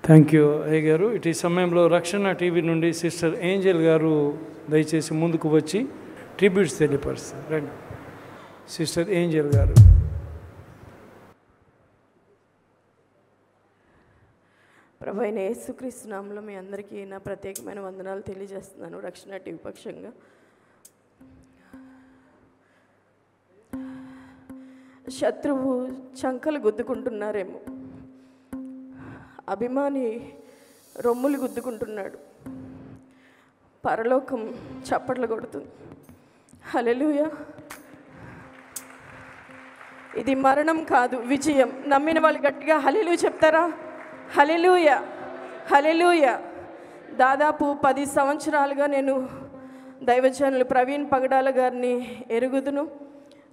Thank you అయ్య గారు. ఇటు ఈ సమయంలో రక్షణ టీవీ నుండి సిస్టర్ ఏంజెల్ గారు దయచేసి ముందుకు వచ్చి ట్రిబ్యూట్స్ తెలియపరుస్తారు. రండి సిస్టర్ ఏంజెల్ గారు. ప్రభువైన యేసుక్రీస్తు నామములో మీ అందరికీ నా ప్రత్యేకమైన వందనాలు తెలియజేస్తున్నాను. రక్షణ టీవీ పక్షంగా శత్రువు చంకలు గుద్దుకుంటున్నారేమో, అభిమాని రొమ్ములు గుద్దుకుంటున్నాడు, పరలోకం చప్పట్లు కొడుతుంది. హల్లెలూయా. ఇది మరణం కాదు, విజయం. నమ్మిన వాళ్ళు గట్టిగా హల్లెలూయా చెప్తారా? హల్లెలూయా, హల్లెలూయా. దాదాపు 10 సంవత్సరాలుగా నేను దైవజనులు ప్రవీణ్ పగడాల గారిని ఎరుగుదును.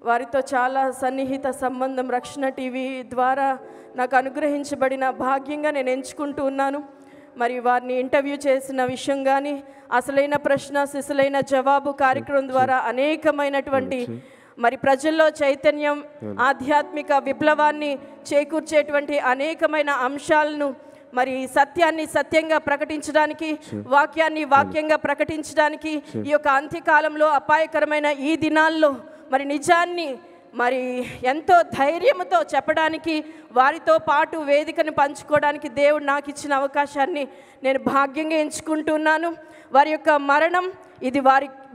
వారితో చాలా సన్నిహిత సంబంధం రక్షణ టీవీ ద్వారా నాకు అనుగ్రహించబడిన భాగ్యంగా నేను ఎంచుకుంటూ ఉన్నాను. మరి వారిని ఇంటర్వ్యూ చేసిన విషయం కానీ, అసలైన ప్రశ్న సిసలైన జవాబు కార్యక్రమం ద్వారా అనేకమైనటువంటి మరి ప్రజల్లో చైతన్యం, ఆధ్యాత్మిక విప్లవాన్ని చేకూర్చేటువంటి అనేకమైన అంశాలను, మరి సత్యాన్ని సత్యంగా ప్రకటించడానికి, వాక్యాన్ని వాక్యంగా ప్రకటించడానికి, ఈ యొక్క అంత్యకాలంలో అపాయకరమైన ఈ దినాల్లో మరి నిజాన్ని మరి ఎంతో ధైర్యంతో చెప్పడానికి, వారితో పాటు వేదికను పంచుకోవడానికి దేవుడు నాకు ఇచ్చిన అవకాశాన్ని నేను భాగ్యంగా ఎంచుకుంటున్నాను. వారి యొక్క మరణం ఇది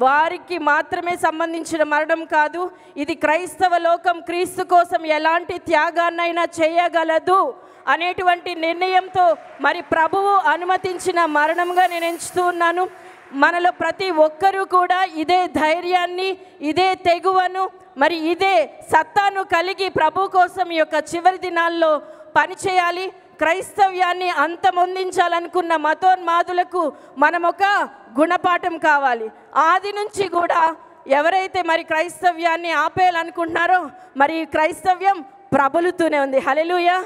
వారికి మాత్రమే సంబంధించిన మరణం కాదు. ఇది క్రైస్తవ లోకం క్రీస్తు కోసం ఎలాంటి త్యాగాన్నైనా చేయగలదు అనేటువంటి నిర్ణయంతో మరి ప్రభువు అనుమతించిన మరణంగా నేను ఎంచుతూ ఉన్నాను. మనలో ప్రతి ఒక్కరూ కూడా ఇదే ధైర్యాన్ని, ఇదే తెగువను, మరి ఇదే సత్తాను కలిగి ప్రభు కోసం ఈ యొక్క చివరి దినాల్లో పనిచేయాలి. క్రైస్తవ్యాన్ని అంతమొందించాలనుకున్న మతోన్మాదులకు మనం ఒక గుణపాఠం కావాలి. ఆది నుంచి కూడా ఎవరైతే మరి క్రైస్తవ్యాన్ని ఆపేయాలనుకుంటున్నారో మరి క్రైస్తవ్యం ప్రబలుతూనే ఉంది. హల్లెలూయా.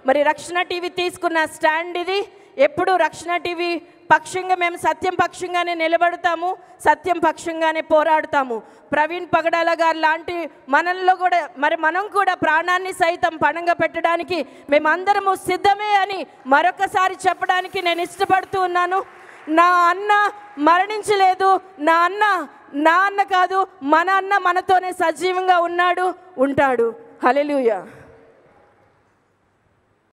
మరి రక్షణ టీవీ తీసుకున్న స్టాండ్ ఇది. ఎప్పుడు రక్షణ టీవీ పక్షంగా మేము సత్యం పక్షంగానే నిలబడతాము, సత్యం పక్షంగానే పోరాడతాము. ప్రవీణ్ పగడాల గారు లాంటి మనల్లో కూడా మనం కూడా ప్రాణాన్ని సైతం పణంగా పెట్టడానికి మేమందరము సిద్ధమే అని మరొకసారి చెప్పడానికి నేను ఇష్టపడుతూ ఉన్నాను. నా అన్న మరణించలేదు, నా అన్న కాదు, మన అన్న మనతోనే సజీవంగా ఉన్నాడు, ఉంటాడు. హల్లెలూయా.